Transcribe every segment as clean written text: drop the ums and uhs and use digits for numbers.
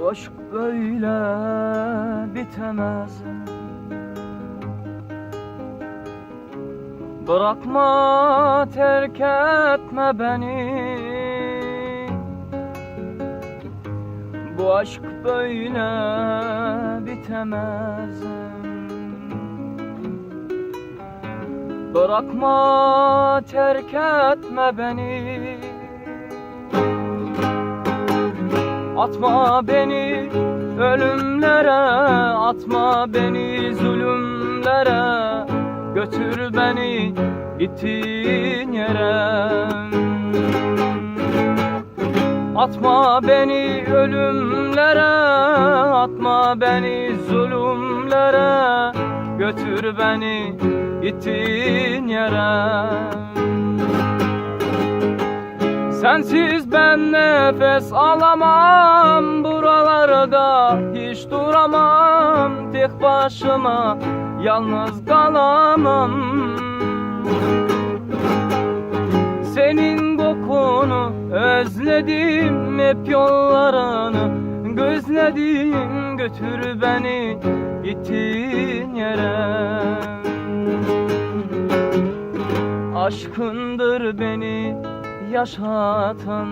aşk böyle bitemez. Bırakma, terk etme beni. Bu aşk böyle bitemez. Bırakma, terk etme beni. Atma beni ölümlere, atma beni zulümlere. Götür beni gittiğin yere. Atma beni ölümlere, atma beni zulümlere. Götür beni gittiğin yere. Sensiz ben nefes alamam, buralarda hiç duramam. Tek başıma yalnız kalamam. Senin kokunu özledim, hep yollarını gözledim. Götür beni gittiğin yere. Aşkındır beni yaşatan,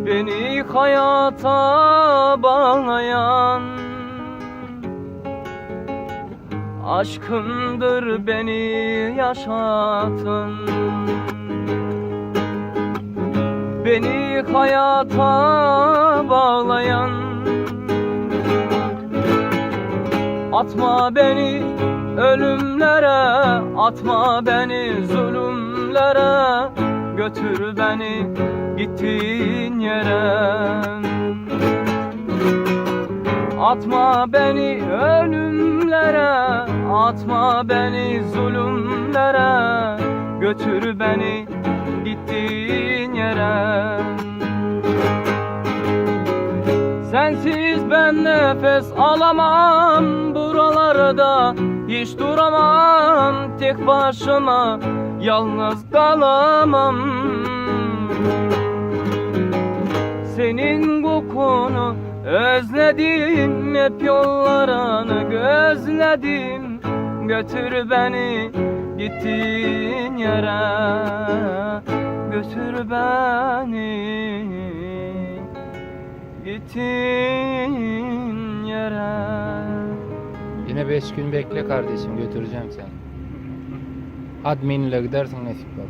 beni hayata bağlayan. Aşkındır beni yaşatan, beni hayata bağlayan. Atma beni ölümlere, atma beni zulümlere. Götür beni gittiğin yere. Atma beni ölümlere, atma beni zulümlere. Götür beni gittiğin yere. Sensiz ben nefes alamam, buralarda hiç duramam. Tek başıma yalnız kalamam. Senin kokunu özledim, hep yollarını gözledim. Götür beni gittiğin yere. Götür beni gittiğin yere. Yine 5 gün bekle kardeşim, götüreceğim seni. Adminle gidersin, nasip kalır.